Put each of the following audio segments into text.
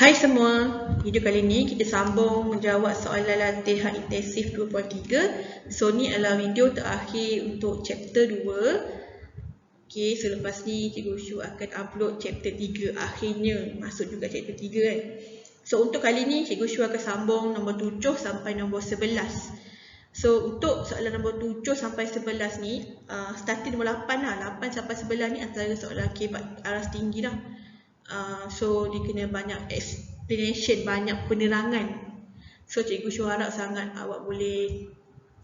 Hai semua, video kali ini kita sambung menjawab soalan latihan intensif 2.3. So ni adalah video terakhir untuk chapter 2. Okay, selepas ni Cikgu Syu akan upload chapter 3 akhirnya, masuk juga chapter 3 kan. So untuk kali ni Cikgu Syu akan sambung nombor 7 sampai nombor 11. So untuk soalan nombor 7 sampai 11 ni, starting nombor 8 lah, 8 sampai 11 ni antara soalan kebat aras tinggi lah. So dia kena banyak explanation, banyak penerangan. So Cikgu Syu harap sangat awak boleh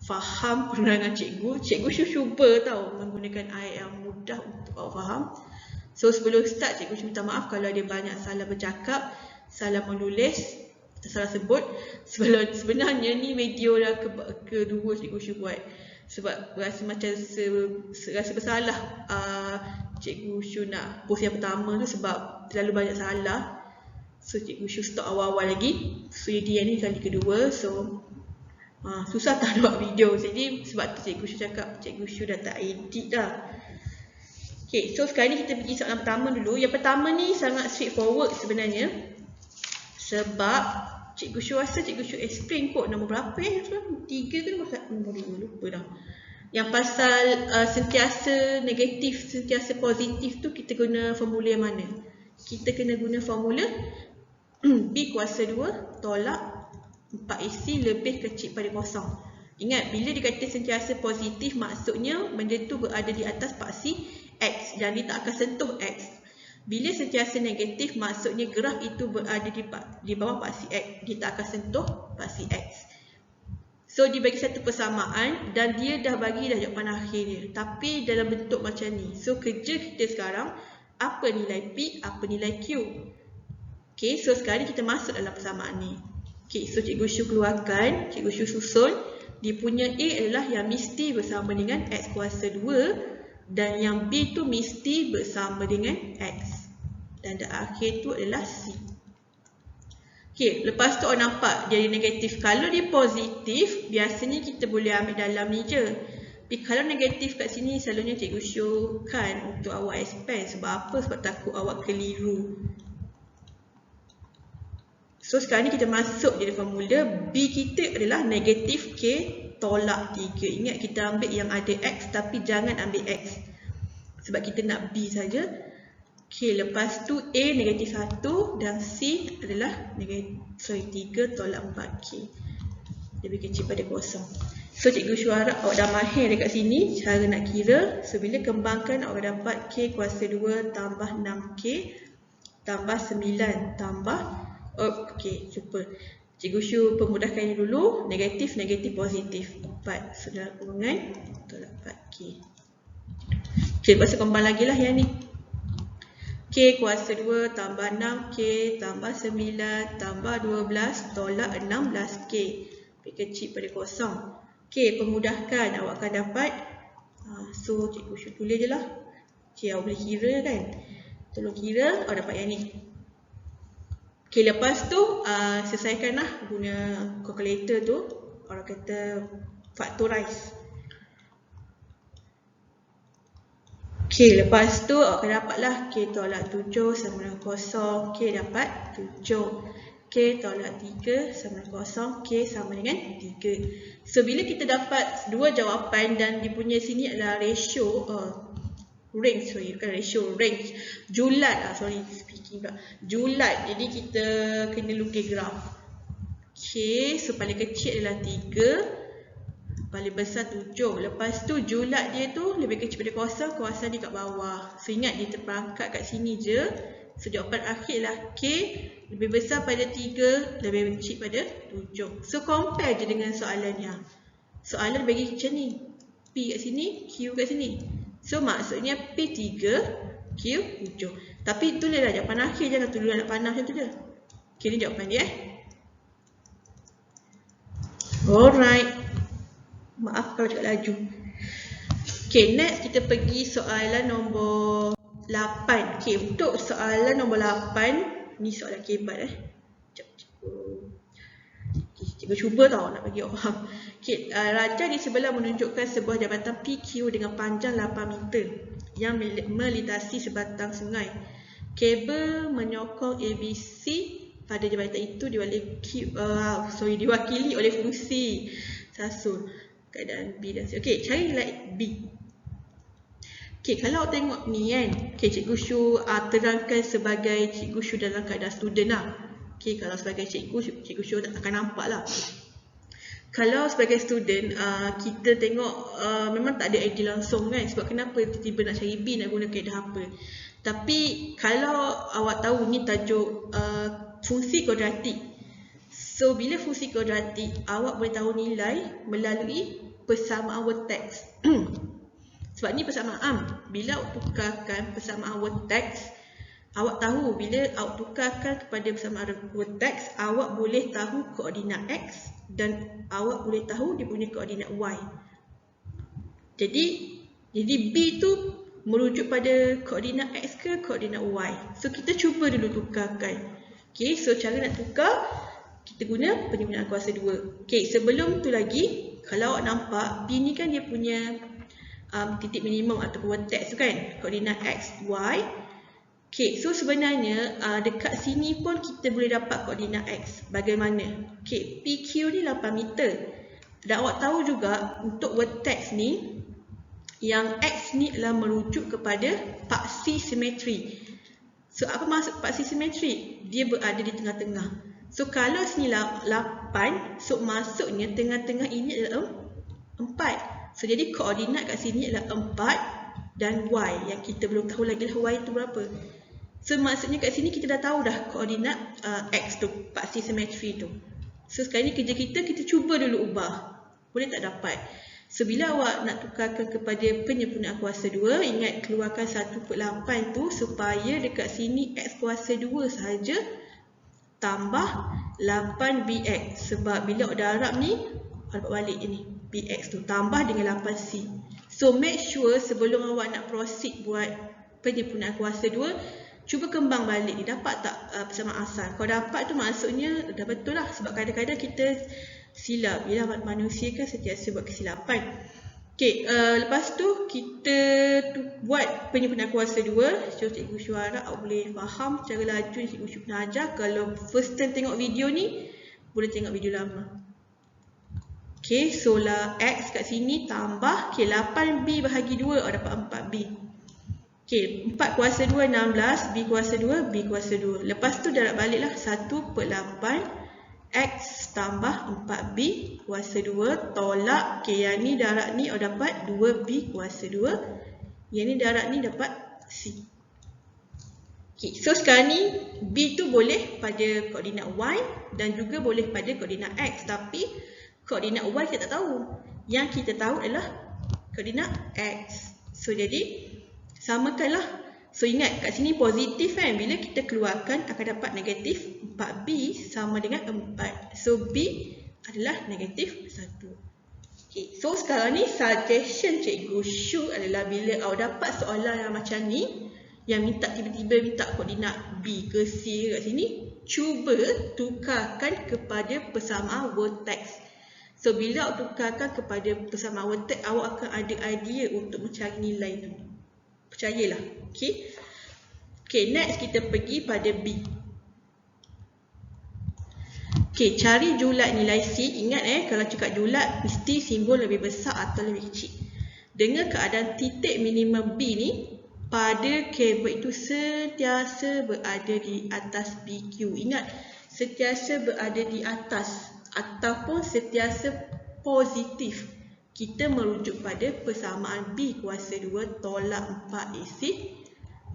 faham penerangan cikgu. Cikgu Syu cuba tau menggunakan ayat yang mudah untuk awak faham. So sebelum start, Cikgu Syu minta maaf kalau ada banyak salah bercakap, salah menulis, salah sebut. Sebenarnya ni video dah kedua Cikgu Syu buat. Sebab rasa macam rasa bersalah Cikgu Syu nak post yang pertama tu sebab terlalu banyak salah. So Cikgu Syu stop awal-awal lagi. So jadi yang ni kali kedua. So susah tak buat video. Jadi sebab tu Cikgu Syu cakap Cikgu Syu dah tak edit dah. Okay, so sekarang ni kita pergi soalan pertama dulu. Yang pertama ni sangat straightforward sebenarnya. Sebab Cikgu Syu rasa Cikgu Syu explain kot nombor berapa ya? 3 ke nombor 2? Lupa dah. Yang pasal sentiasa negatif, sentiasa positif tu kita guna formula yang mana? Kita kena guna formula B kuasa 2 tolak 4AC lebih kecil pada kosong. Ingat, bila dikata sentiasa positif maksudnya benda tu berada di atas paksi X dan dia tak akan sentuh X. Bila sentiasa negatif maksudnya graf itu berada di bawah paksi X, dia tak akan sentuh paksi X. So dia bagi satu persamaan dan dia dah bagi dah jawapan akhir dia, tapi dalam bentuk macam ni. So kerja kita sekarang, apa nilai P, apa nilai Q. Okay, so sekarang kita masuk dalam persamaan ni. Okay, so Cikgu Syu keluarkan, Cikgu Syu susun. Dia punya A adalah yang mesti bersama dengan X kuasa 2 dan yang B tu mesti bersama dengan X. Dan yang akhir tu adalah C. Okay, lepas tu awak nampak dia negatif. Kalau dia positif, biasanya kita boleh ambil dalam ni je. Tapi kalau negatif kat sini, selalunya Cikgu Syu kan untuk awak expand. Sebab apa? Sebab takut awak keliru. So sekarang ni kita masuk je formula. B kita adalah negatif K tolak 3. Ingat kita ambil yang ada X tapi jangan ambil X. Sebab kita nak B saja. Okay, lepas tu A negatif 1 dan C adalah 3 tolak 4K. Lebih kecil pada kosong. So Cikgu Syu harap awak dah mahir dekat sini cara nak kira. So bila kembangkan awak dapat K kuasa 2 tambah 6K tambah 9 tambah okay, lupa. Cikgu Syu pemudahkan ini dulu. Negatif, negatif, positif 4. So dalam kurungan tolak 4K. Okay, lepas tu kembang lagi lah yang ni. K kuasa 2 tambah 6K tambah 9 tambah 12 tolak 16K. Lebih kecil pada kosong. K, pemudahkan awak akan dapat. So Cikgu Syu tulis je lah. K, awak boleh kira kan. Tolong kira, awak dapat yang ni. K, lepas tu selesaikanlah guna calculator tu. Orang kata factorize. Okay, lepas tu awak akan dapatlah K tolak 7 sama dengan kosong. K dapat 7. K tolak 3 sama dengan kosong. K sama dengan 3. So bila kita dapat dua jawapan dan dia punya sini adalah ratio range, sorry bukan ratio, range julat speaking pula julat, jadi kita kena lukis graf. Okay, so paling kecil adalah 3, paling besar 7. Lepas tu julat dia tu lebih kecil pada kosong, kuasa dia kat bawah. So ingat dia terperangkap kat sini je. So jawapan akhir lah K lebih besar pada 3, lebih kecil pada 7. So compare je dengan soalannya. Soalan bagi macam ni, P kat sini, Q kat sini. So maksudnya P 3, Q 7. Tapi tulislah jawapan akhir, jangan tulis anak panah macam tu je. Okay, ni jawapan dia Alright. Maaf kalau cakap laju. Okay, next kita pergi soalan nombor 8. Okay, untuk soalan nombor 8, ni soalan kebat Cikgu cuba tau nak bagi awak faham. Okay, raja di sebelah menunjukkan sebuah jambatan PQ dengan panjang 8 meter yang melintasi sebatang sungai. Kabel menyokong ABC pada jabatan itu diwakili oleh fungsi sasul. Keadaan B dan C. Okey, cari nilai B. Okey, kalau tengok ni kan, okey, Cikgu Syu terangkan sebagai Cikgu Syu dalam keadaan student lah. Okey, kalau sebagai Cikgu Syu akan nampak lah. Kalau sebagai student, kita tengok memang tak ada idea langsung kan, sebab kenapa tiba-tiba nak cari B, nak guna kaedah apa. Tapi kalau awak tahu ni tajuk fungsi kuadratik. So bila fungsi kuadratik, awak boleh tahu nilai melalui persamaan vertex. Sebab ni persamaan. Bila awak tukarkan persamaan vertex, awak tahu bila awak tukarkan kepada persamaan vertex, awak boleh tahu koordinat X dan awak boleh tahu dia punya koordinat Y. Jadi B tu merujuk pada koordinat X ke koordinat Y. So kita cuba dulu tukarkan. Okay, so cara nak tukar, kita guna penyempurnaan kuasa 2. Okay, sebelum tu lagi, kalau awak nampak B ni kan dia punya titik minimum atau vertex tu kan, koordinat X, Y. Okay, so sebenarnya dekat sini pun kita boleh dapat koordinat X. Bagaimana? Okay, PQ ni 8 meter. Dan awak tahu juga untuk vertex ni, yang X ni adalah merujuk kepada paksi simetri. So apa maksud paksi simetri? Dia berada di tengah-tengah. So kalau sini 8, so maksudnya tengah-tengah ini adalah 4. So jadi koordinat kat sini adalah 4 dan Y, yang kita belum tahu lagi lah Y itu berapa. So maksudnya kat sini kita dah tahu dah koordinat X tu, paksi simetri tu. So sekarang ni kerja kita cuba dulu ubah. Boleh tak dapat? So bila awak nak tukarkan kepada penyempurnaan kuasa 2, ingat keluarkan 1/8 tu supaya dekat sini X kuasa 2 sahaja tambah 8BX. Sebab bila awak darab ni, dapat balik ni BX tu tambah dengan 8C. So make sure sebelum awak nak proceed buat penyempurnaan kuasa 2, cuba kembang balik ni, dapat tak persamaan asal. Kalau dapat tu maksudnya dah betul lah. Sebab kadang-kadang kita silap. Yalah, manusia kan sentiasa buat kesilapan. Okay, lepas tu kita buat penyempurnaan kuasa 2. So Cikgu Syu harap awak boleh faham secara laju ni Cikgu Syu pernah ajar. Kalau first time tengok video ni, boleh tengok video lama. Okay, so lah X kat sini tambah, okay, 8B bahagi 2, dapat 4B. Okay, 4 kuasa 2, 16, B kuasa 2, B kuasa 2. Lepas tu darab balik lah, 1/8 X tambah 4B kuasa 2, tolak, okay, yang ni darab ni dapat 2B kuasa 2. Yang ni darab ni dapat C. Okay, so sekarang ni B tu boleh pada koordinat Y dan juga boleh pada koordinat X. Tapi koordinat Y kita tak tahu. Yang kita tahu adalah koordinat X. So jadi samakanlah. So ingat kat sini positif kan. Bila kita keluarkan akan dapat negatif 4B sama dengan 4. So B adalah negatif 1. Okay, so sekarang ni suggestion Cikgu Syu adalah bila awak dapat soalan yang macam ni, yang tiba-tiba minta koordinat B ke C kat sini, cuba tukarkan kepada persamaan vertex. So bila awak tukarkan kepada persamaan vertex, awak akan ada idea untuk mencari nilai tu. Percayalah. Okay. Okay, next kita pergi pada B. Okay, cari julat nilai C. Ingat kalau cakap julat, mesti simbol lebih besar atau lebih kecil. Dengan keadaan titik minimum B ni, pada kabel itu sentiasa berada di atas PQ. Ingat, sentiasa berada di atas ataupun sentiasa positif. Kita merujuk pada persamaan B kuasa 2 tolak 4AC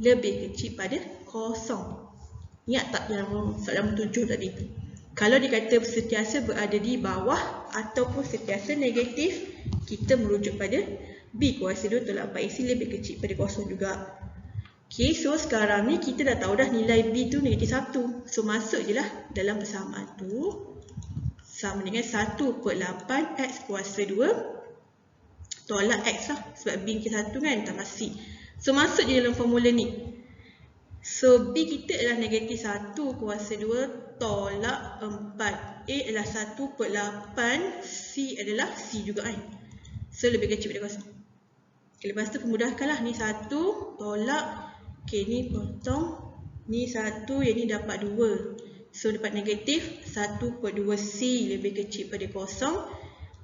lebih kecil pada 0. Ingat tak yang soalan 7 tadi tu? Kalau dikata sentiasa berada di bawah ataupun sentiasa negatif, kita merujuk pada B kuasa 2 tolak 4AC lebih kecil pada 0 juga. Okay, so sekarang ni kita dah tahu dah nilai B tu negatif 1. So masuk je lah dalam persamaan tu sama dengan 1/8 X kuasa 2 tolak X lah. Sebab B ke 1 kan, tambah C. So masuk je dalam formula ni. So B kita adalah negatif 1 kuasa 2 tolak 4. A adalah 1/8. C adalah C juga kan. So lebih kecil pada 0. Okay, lepas tu pemudahkan lah. Ni 1 tolak. Okay, ni potong. Ni 1, yang ni dapat 2. So dapat negatif 1/2C lebih kecil pada kosong.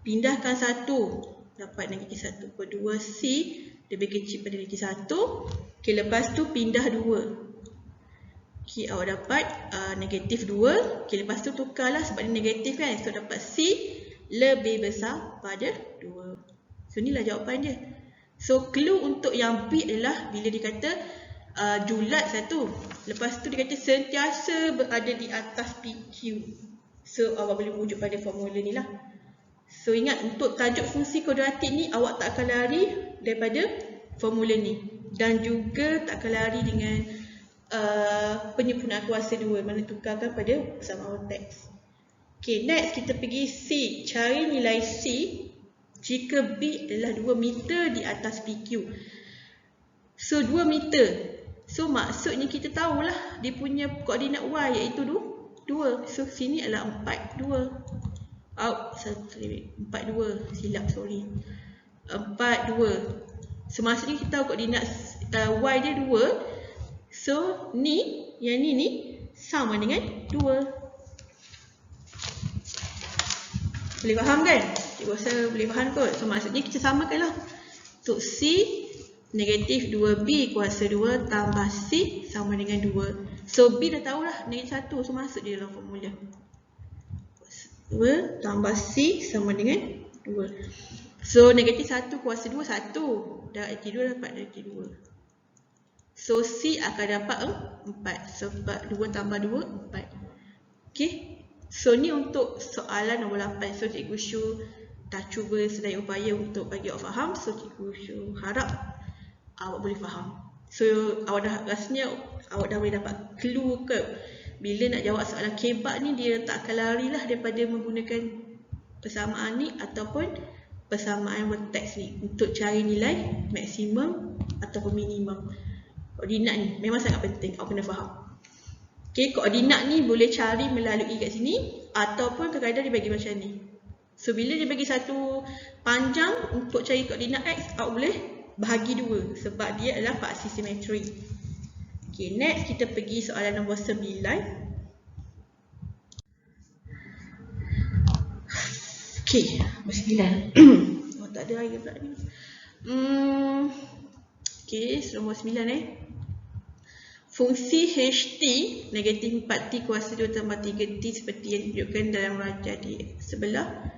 Pindahkan 1, dapat negatif 1/2C lebih kecil pada negatif 1. Okay, lepas tu pindah 2. Okay, awak dapat negatif 2. Okay, lepas tu tukarlah sebab dia negatif kan. So dapat C lebih besar pada 2. So inilah jawapan dia. So clue untuk yang B adalah bila dia kata julat 1. Lepas tu dia kata sentiasa berada di atas PQ. So awak boleh merujuk pada formula ni lah. So ingat, untuk tajuk fungsi kuadratik ni awak tak akan lari daripada formula ni. Dan juga tak akan lari dengan penyempurnaan kuasa 2, mana tukarkan pada persamaan teks. Okay, next kita pergi C. Cari nilai C jika B adalah 2 meter di atas PQ. So 2 meter. So maksudnya kita tahulah dia punya koordinat Y iaitu 2. So sini adalah 42. 42. Silap, sorry. 42. So maksudnya kita tahu koordinat Y dia 2. So ni, yang ni sama dengan 2. Boleh faham kan? Cikgu rasa boleh faham kot. So maksudnya kita samakanlah. Untuk C, negatif 2B kuasa 2 tambah C sama dengan 2. So B dah tahulah negatif 1. So masuk dia dalam formula. Kuasa 2 tambah C sama dengan 2. So negatif 1 kuasa 2 1. Negatif 2 dapat negatif 2. So C akan dapat 4. Sebab 2 tambah 2, 4. Okay. So ni untuk soalan nombor 8. So cikgu Syu dah cuba sedaya upaya untuk bagi awak faham. So cikgu Syu harap awak boleh faham. So awak dah rasanya awak dah boleh dapat clue ke bila nak jawab soalan kebak ni, dia tak akan lari lah daripada menggunakan persamaan ni ataupun persamaan vertex ni untuk cari nilai maksimum ataupun minimum. Koordinat ni memang sangat penting, awak kena faham. Okay, koordinat ni boleh cari melalui kat sini ataupun kadang-kadang dia bagi macam ni. So bila dia bagi satu panjang untuk cari koordinat X, awak boleh bahagi 2 sebab dia adalah faksi simetri. Okay, next kita pergi soalan nombor 9. Okay, nombor 9. Oh, tak ada air pula ni. Okay, nombor 9 Fungsi HT negatif 4T kuasa 2 tambah 3T seperti yang ditunjukkan dalam rajah di sebelah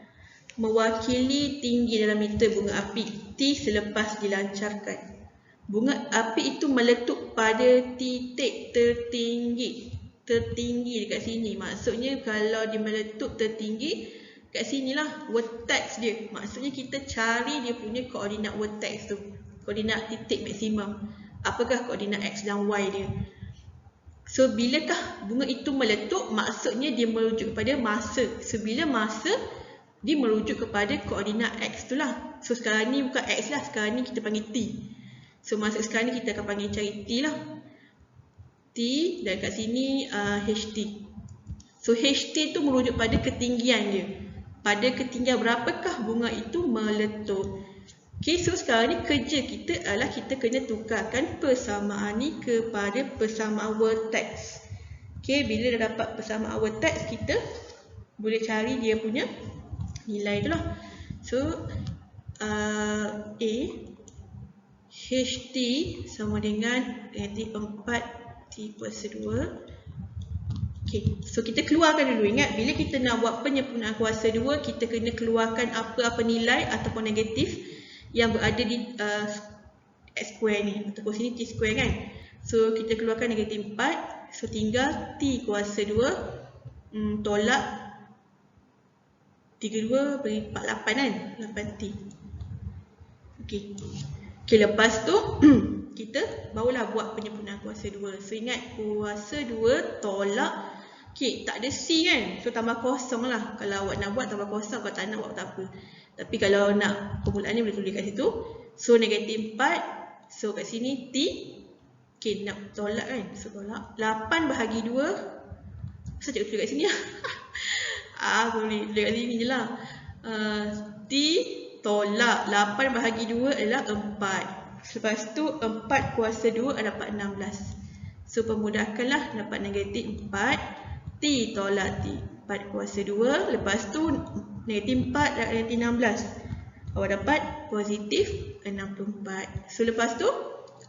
mewakili tinggi dalam meter bunga api T selepas dilancarkan. Bunga api itu meletup pada titik tertinggi dekat sini. Maksudnya kalau dia meletup tertinggi kat sinilah vertex dia. Maksudnya kita cari dia punya koordinat vertex tu, koordinat titik maksimum. Apakah koordinat X dan Y dia. So bilakah bunga itu meletup, maksudnya dia merujuk kepada masa. So bila masa, dia merujuk kepada koordinat X tu lah. So sekarang ni bukan X lah, sekarang ni kita panggil T. So maksud sekarang ni kita akan panggil cari T lah. T dan kat sini HT. So HT tu merujuk pada ketinggian dia. Pada ketinggian berapakah bunga itu meletup. Okay, so sekarang ni kerja kita adalah kita kena tukarkan persamaan ni kepada persamaan vertex. Okay, bila dah dapat persamaan vertex, kita boleh cari dia punya nilai tu lah. So A HT sama dengan negatif 4T kuasa 2. Okay, so kita keluarkan dulu. Ingat, bila kita nak buat penyempurnaan kuasa 2, kita kena keluarkan apa-apa nilai ataupun negatif yang berada di X square ni, ataupun sini T square kan. So kita keluarkan negatif 4. So tinggal T kuasa 2 tolak 32 beri 48 kan, 8T. Okay, lepas tu kita barulah buat penyempurnaan kuasa 2. So ingat, kuasa 2 tolak, okay, tak ada C kan. So tambah kosong lah. Kalau awak nak buat tambah kosong, kalau tak nak buat tak apa. Tapi kalau nak permulaan ni boleh tulis kat situ. So negatif 4. So kat sini T. Okay, nak tolak kan. So tolak 8 bahagi 2. Kenapa cikgu tulis kat sini lah. Boleh tulis kat sini je lah. T tolak 8 bahagi 2 adalah 4. Lepas tu 4 kuasa 2 dapat 16. So pemudahkanlah, dapat negatif 4 T tolak T. 4 kuasa 2. Lepas tu negatif 4 dan negatif 16. Awak dapat positif 64. So lepas tu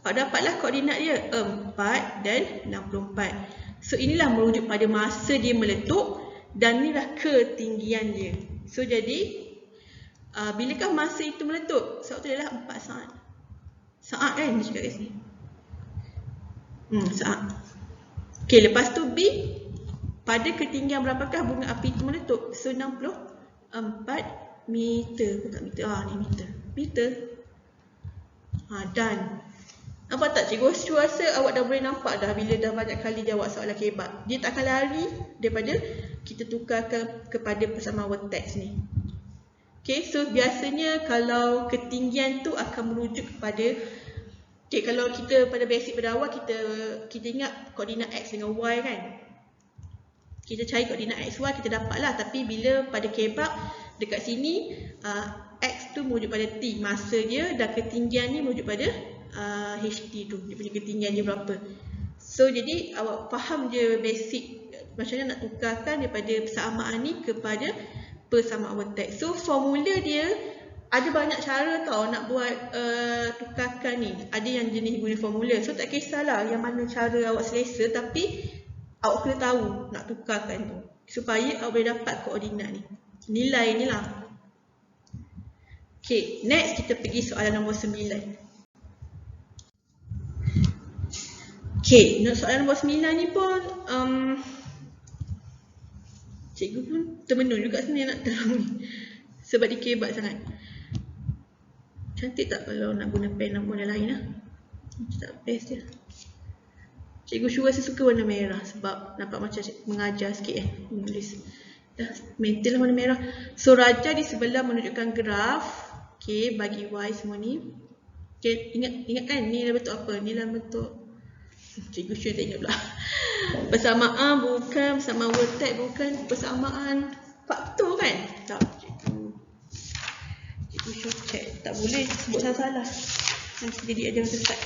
awak dapatlah koordinat dia 4 dan 64. So inilah merujuk pada masa dia meletup dan inilah ketinggian dia. So jadi bilakah masa itu meletup? Sebab tu adalah 4 saat. Saat kan dia cakap kat sini. Saat. Okey, lepas tu B, pada ketinggian berapakah bunga api itu meletup? So 64 meter. Bukan meter. Ni meter. Meter. Dan nampak tak cikgu? Rasa awak dah boleh nampak dah bila dah banyak kali jawab soalan kebat. Dia tak akan lari daripada kita tukarkan kepada persamaan vertex ni. Okay, so biasanya kalau ketinggian tu akan merujuk kepada, okay, kalau kita pada basic pada awal kita ingat koordinat X dengan Y kan. Kita cari koordinat X, Y kita dapat lah. Tapi bila pada kebab dekat sini X tu merujuk pada T, masa dia, dan ketinggian ni merujuk pada HT tu, dia punya ketinggian dia berapa. So jadi awak faham je basic macam mana nak tukarkan daripada persamaan ni kepada persamaan vertex. So formula dia ada banyak cara tau nak buat tukarkan ni. Ada yang jenis guna formula. So tak kisahlah yang mana cara awak selesa, tapi awak kena tahu nak tukarkan tu supaya awak boleh dapat koordinat ni. Nilai ni lah. Okay, next kita pergi soalan nombor 9. Okay, soalan nombor 9 ni pun cikgu pun termenung juga sebenarnya nak tahu ni. Sebab dia kebat sangat. Cantik tak kalau nak guna pen nak guna lain lah. Tak best dia. Cikgu sure rasa suka warna merah sebab nampak macam mengajar sikit menulis. Dah maintain lah warna merah. So raja di sebelah menunjukkan graf. Okay, bagi Y semua ni. Okay, ingat kan ni dalam bentuk apa? Ni dalam bentuk, cikgu sure tak ingat pula. Persamaan bukan, persamaan vertex bukan, persamaan faktor kan? Tak, cikgu sure check. Tak boleh sebut salah-salah. Nanti jadi ajar sesat.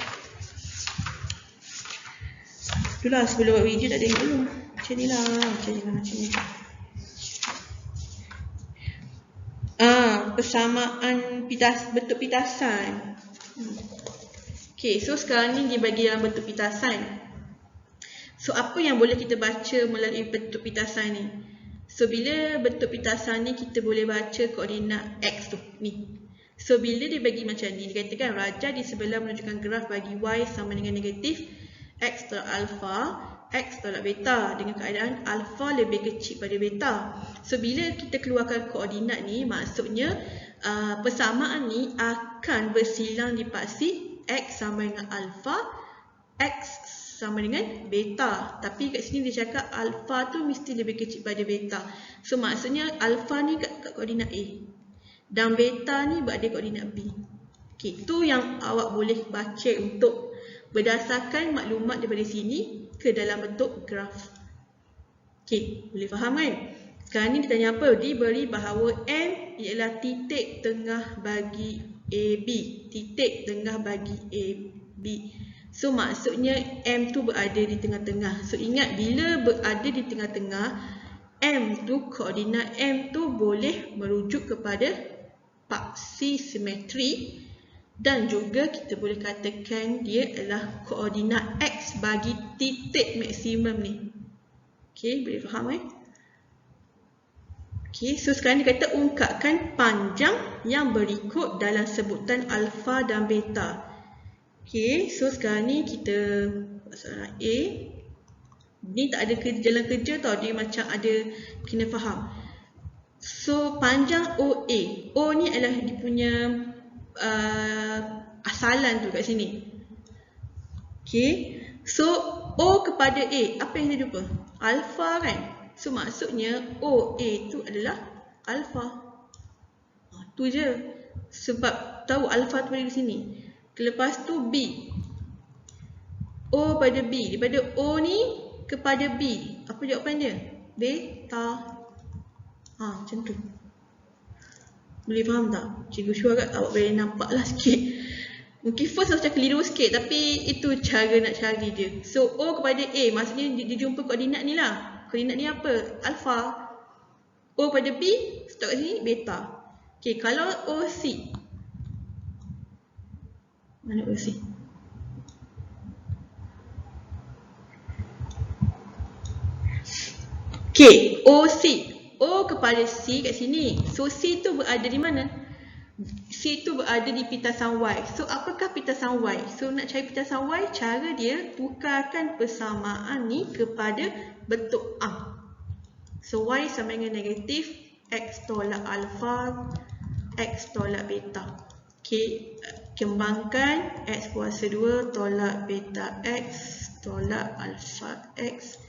Itulah sebelum buat video tak tengok dulu. Macam ni lah, macam ni. Persamaan bentuk pitasan. Okay, so sekarang ni dia bagi dalam bentuk pitasan. So apa yang boleh kita baca melalui bentuk pitasan ni? So bila bentuk pitasan ni kita boleh baca koordinat X tu ni. So bila dia bagi macam ni, dia katakan raja di sebelah menunjukkan graf bagi Y sama dengan negatif X tolak alpha, X tolak beta dengan keadaan alpha lebih kecil pada beta. So bila kita keluarkan koordinat ni, maksudnya persamaan ni akan bersilang dipaksi X sama dengan alpha, X sama dengan beta. Tapi kat sini dia cakap alpha tu mesti lebih kecil pada beta. So maksudnya alpha ni kat koordinat A dan beta ni berada koordinat B. Okay, tu yang awak boleh baca untuk berdasarkan maklumat daripada sini ke dalam bentuk graf. Okay, boleh faham kan? Sekarang ni ditanya apa? Diberi bahawa M ialah titik tengah bagi AB. Titik tengah bagi AB. So maksudnya M tu berada di tengah-tengah. So ingat bila berada di tengah-tengah, M tu, koordinat M tu boleh merujuk kepada paksi simetri. Dan juga kita boleh katakan dia adalah koordinat X bagi titik maksimum ni. Okay, boleh faham kan? Okay, so sekarang dia kata ungkapkan panjang yang berikut dalam sebutan alpha dan beta. Okay, so sekarang ni kita buat soalan A. Ni tak ada jalan kerja tau, dia macam ada kena faham. So panjang OA. O ni adalah dia punya asalan tu kat sini. Okay, so O kepada A, apa yang kita jumpa? Alpha kan? So maksudnya OA tu adalah alpha. Tu je. Sebab tahu alpha tu ada di sini. Lepas tu B. O pada B. Daripada O ni kepada B. Apa jawapan dia? Beta. Macam tu. Boleh faham tak? Cikgu sure agak awak boleh nampak lah sikit. Mungkin first macam keliru sikit, tapi itu cara nak cari dia. So O kepada A, maksudnya dia jumpa koordinat ni lah. Koordinat ni apa? Alpha. O pada B, stop kat sini, beta. Okay, kalau OC. Mana OC? Okay, OC. O kepada C kat sini. So, C tu berada di mana? C tu berada di pitasan Y. So, apakah pitasan Y? So, nak cari pitasan Y, cara dia tukarkan persamaan ni kepada bentuk A. So, Y sama dengan negatif X tolak alpha, X tolak beta. Okay, kembangkan X kuasa 2 tolak beta X tolak alpha X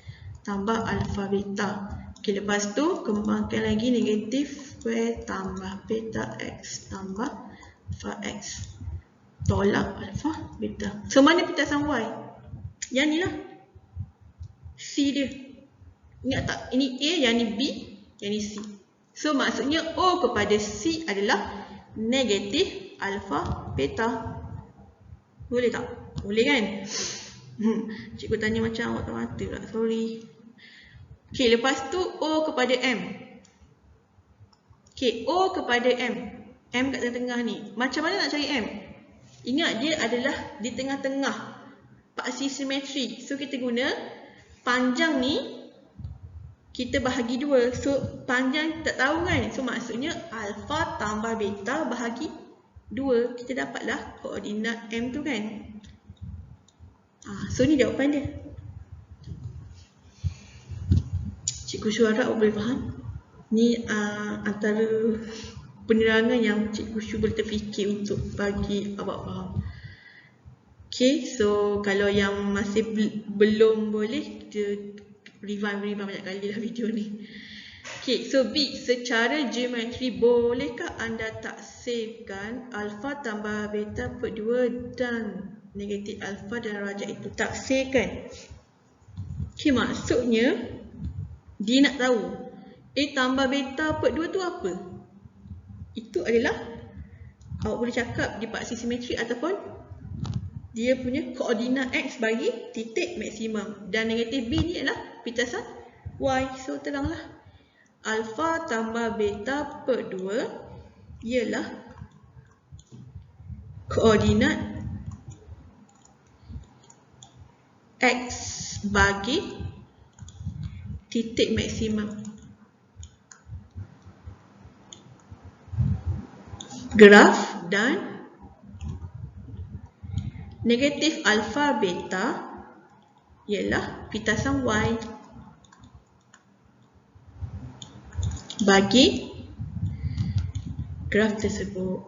tambah alpha beta. Okay, lepas tu kembangkan lagi negatif square tambah beta X tambah alpha X tolak alpha beta. So, mana pitasan Y? Yang ni lah. C dia. Ingat tak? Ini A, yang ni B, yang ni C. So, maksudnya O kepada C adalah negatif alpha beta. Boleh tak? Boleh kan? Cikgu tanya macam awak tak mata pula. Sorry. Okay, lepas tu O kepada M. Okay, O kepada M. M kat tengah-tengah ni. Macam mana nak cari M? Ingat dia adalah di tengah-tengah paksi simetri. So, kita guna panjang ni kita bahagi 2. So, panjang tak tahu kan? So, maksudnya alpha tambah beta bahagi 2. Kita dapatlah koordinat M tu kan? So, ni jawapan dia. Cikgu Syuara boleh faham? Ni antara penerangan yang cikgu Syuara boleh terfikir untuk bagi awak faham. Okay, so kalau yang masih belum boleh, kita rewind banyak kali lah video ni. Okay, so B, secara geometri bolehkah anda taksirkan alpha tambah beta per 2 dan negatif alpha dan darjah itu? Taksirkan. Okay, maksudnya dia nak tahu A tambah beta per 2 tu apa? Itu adalah awak boleh cakap di paksi simetri ataupun dia punya koordinat X bagi titik maksimum. Dan negatif B ni adalah pitasan Y. So, teranglah. Alpha tambah beta per 2 ialah koordinat X bagi titik maksimum. Graf dan negatif alpha beta ialah pitasan Y bagi graf tersebut.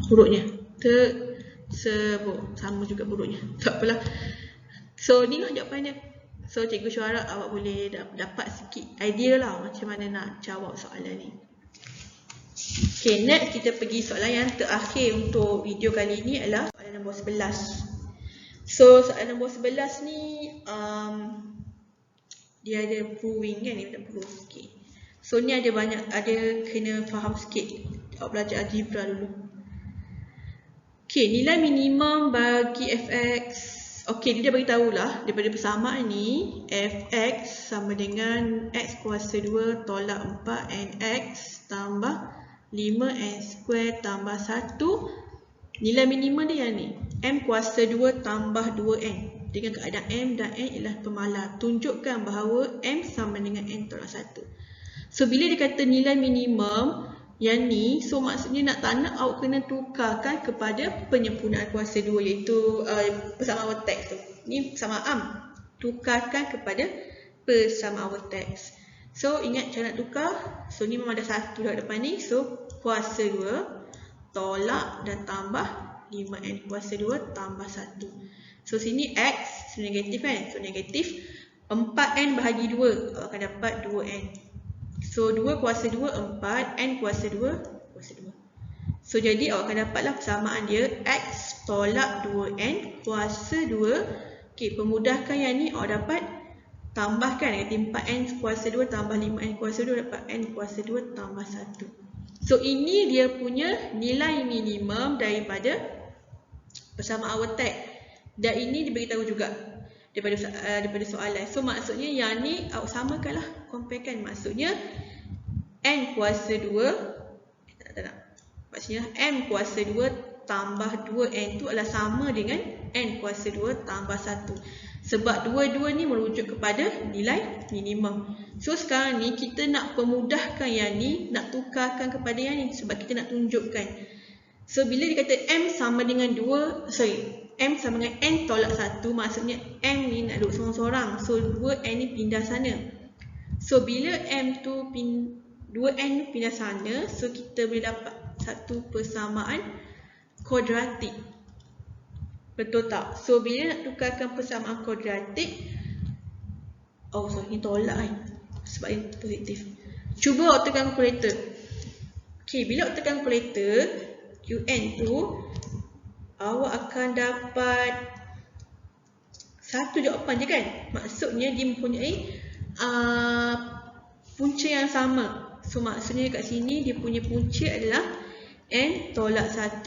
Hurufnya tersebut sama juga hurufnya. Tak apalah. So, ni lah jawapannya. So, cikgu Syuara awak boleh dapat sikit idea lah macam mana nak jawab soalan ni. Okay, next kita pergi soalan yang terakhir untuk video kali ni adalah soalan nombor 11. So, soalan nombor 11 ni dia ada proving kan, dia ada proof sikit. So, ni ada kena faham sikit. Awak belajar algebra dulu. Okay, nilai minimum bagi fx. Okay, dia dah beritahu lah daripada persamaan ni fx sama dengan x kuasa 2 tolak 4nx tambah 5n square tambah 1. Nilai minimum dia yang ni m kuasa 2 tambah 2n dengan keadaan m dan n ialah pemalar. Tunjukkan bahawa m sama dengan n tolak 1. So, bila dia kata nilai minimum yang ni, so maksudnya nak tak nak awak kena tukarkan kepada penyempurnaan kuasa 2 iaitu persamaan teks tu. Ni persamaan. Tukarkan kepada persamaan teks. So, ingat cara nak tukar. So, ni memang ada 1 depan ni. So, kuasa 2 tolak dan tambah 5n kuasa 2 tambah 1. So, sini x so negatif kan. So, negatif 4n bahagi 2. Awak akan dapat 2n. So, 2 kuasa 2, 4. N kuasa 2, kuasa 2. So, jadi awak akan dapatlah persamaan dia x tolak 2n kuasa 2. Okay, pemudahkan yang ni awak dapat tambahkan negatif 4n kuasa 2 tambah 5n kuasa 2 dapat n kuasa 2 tambah 1. So, ini dia punya nilai minimum daripada persamaan teks. Dan ini diberitahu juga daripada soalan. So maksudnya yang ni awak samakanlah, comparekan. Maksudnya n kuasa 2 maksudnya m kuasa 2 tambah 2n tu adalah sama dengan n kuasa 2 tambah 1. Sebab dua-dua ni merujuk kepada nilai minimum. So sekarang ni kita nak pemudahkan yang ni, nak tukarkan kepada yang ni sebab kita nak tunjukkan. So bila dikata m sama dengan 2, m sama dengan n tolak 1, maksudnya m ni nak duduk seorang-seorang. So 2n ni pindah sana. So bila m tu 2n ni pindah sana, so kita boleh dapat satu persamaan kuadratik. Betul tak? So bila nak tukarkan persamaan kuadratik, ni tolak kan, sebab ini positif. Cuba awak tekan kalkulator. Okay, bila awak tekan kalkulator, UN tu awak akan dapat satu jawapan je kan. Maksudnya dia mempunyai punca yang sama. So maksudnya kat sini dia punya punca adalah n tolak 1,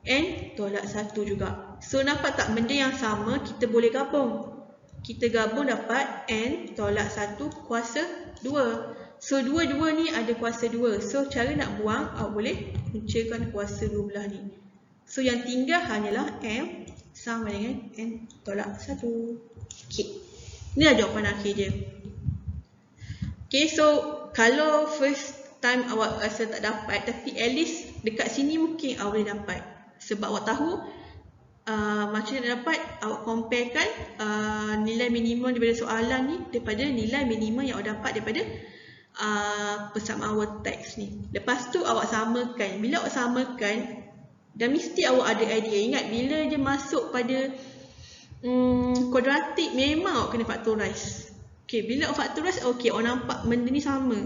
n tolak 1 juga. So nampak tak benda yang sama kita boleh gabung. Kita gabung dapat n tolak 1 kuasa 2. So dua-dua ni ada kuasa 2. So cara nak buang awak boleh puncakan kuasa 2 belah ni. So yang tinggal hanyalah m sama dengan n tolak 1. Okay. Inilah jawapan akhir dia. Okay, so kalau first time awak rasa tak dapat, tapi at least dekat sini mungkin awak boleh dapat. Sebab awak tahu macam mana dapat, awak comparekan nilai minimum daripada soalan ni daripada nilai minimum yang awak dapat daripada persamaan word text ni. Lepas tu awak samakan. Bila awak samakan, dan mesti awak ada idea. Ingat, bila dia masuk pada kuadratik, memang awak kena factorize. Okay, bila awak factorize, okay, awak nampak benda ni sama.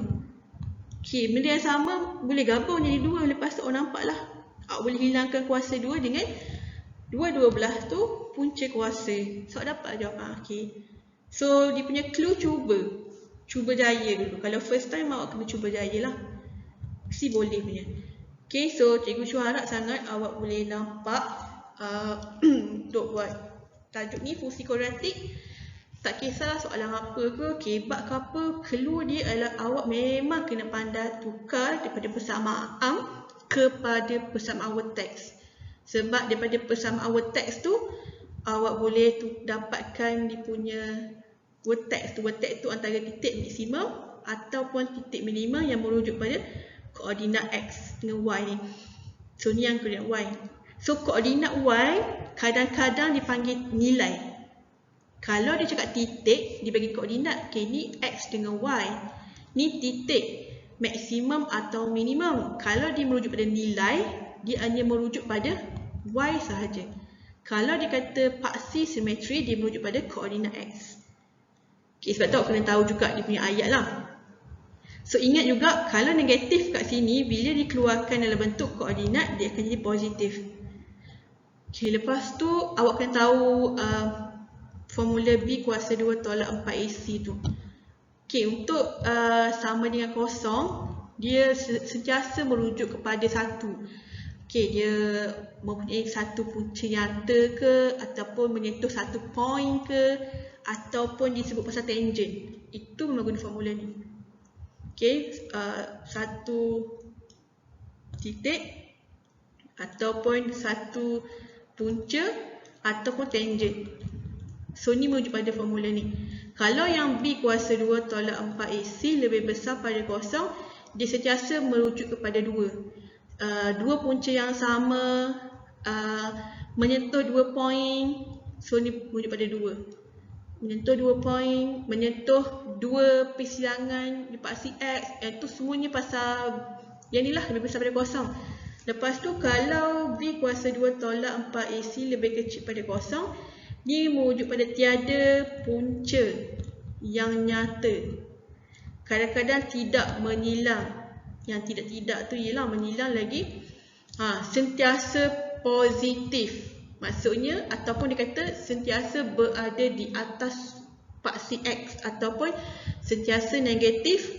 Okay, benda yang sama boleh gabung jadi 2. Lepas tu awak nampak lah, awak boleh hilangkan kuasa 2 dengan dua belah tu punca kuasa. So awak dapat jawapan akhir. So dia punya clue, cuba jaya dulu. Kalau first time awak kena cuba jaya lah, mesti boleh punya. Okay, so cikgu Chua harap sangat awak boleh nampak untuk buat tajuk ni, fungsi kuadratik. Tak kisahlah soalan apa ke, kebak ke apa, clue dia adalah awak memang kena pandai tukar daripada persamaan kepada persamaan word text. Sebab daripada persamaan word text tu awak boleh dapatkan dia punya word text tu. Word text tu antara titik maksimum ataupun titik minimum yang merujuk pada koordinat x dengan y ni. So ni yang koordinat y. So koordinat y kadang-kadang dipanggil nilai. Kalau dia cakap titik, dia bagi koordinat. Okay, ni x dengan y. Ni titik maksimum atau minimum. Kalau dia merujuk pada nilai, dia hanya merujuk pada y sahaja. Kalau dia kata paksi simetri, dia merujuk pada koordinat x. Okay, sebab tu awak kena tahu juga dia punya ayat lah. So ingat juga, kalau negatif kat sini, bila dikeluarkan dalam bentuk koordinat, dia akan jadi positif. Okay, lepas tu awak kena tahu formula B kuasa 2 tolak 4AC tu. Okay, untuk sama dengan kosong, dia sentiasa merujuk kepada 1. Okay, dia mempunyai satu punca nyata ke, ataupun menyentuh satu point ke, ataupun disebut pasal tangent. Itu memang guna formula ni. Okay, satu titik ataupun satu punca ataupun tangent. So ni merujuk pada formula ni. Kalau yang B kuasa 2 tolak 4AC lebih besar pada kosong, dia sentiasa merujuk kepada 2. Dua punca yang sama menyentuh 2 point. So ni merujuk pada 2. Menyentuh 2 point, menyentuh 2 persilangan di paksi X. Itu semuanya pasal yang ni lah, lebih besar pada kosong. Lepas tu kalau B kuasa 2 tolak 4AC lebih kecil pada kosong, dia merujuk pada tiada punca yang nyata. Kadang-kadang tidak menyilang. Yang tidak-tidak tu ialah menyilang lagi. Sentiasa positif. Maksudnya, ataupun dia kata sentiasa berada di atas paksi X, ataupun sentiasa negatif,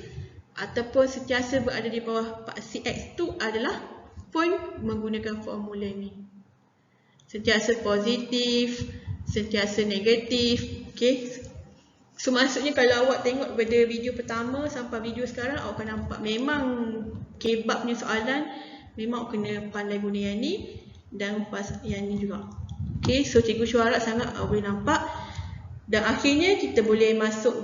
ataupun sentiasa berada di bawah paksi X tu adalah pun menggunakan formula ni. Sentiasa positif, sentiasa negatif. Okay. So maksudnya kalau awak tengok pada video pertama sampai video sekarang, awak akan nampak memang kebab punya soalan memang awak kena pandai guna yang ni dan pas yang ni juga. Okay, so Cikgu Syu harap sangat awak boleh nampak. Dan akhirnya kita boleh masuk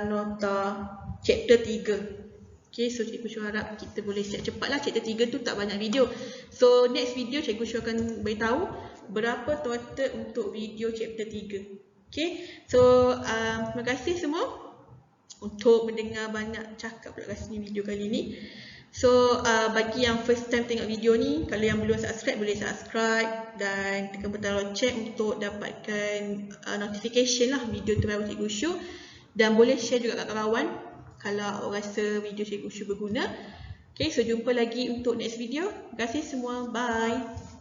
nota chapter 3. Okay, so Cikgu Syu harap kita boleh siap cepatlah. Chapter 3 tu tak banyak video. So next video Cikgu Syu akan beritahu berapa total untuk video chapter 3. Okay, so terima kasih semua untuk mendengar banyak cakap pula kat sini video kali ni. So bagi yang first time tengok video ni, kalau yang belum subscribe boleh subscribe dan tekan butang lonceng untuk dapatkan notification lah video terbaru Cikgu Syu. Dan boleh share juga kat kawan kalau awak rasa video Cikgu Syu berguna. Okay, so jumpa lagi untuk next video. Terima kasih semua, bye.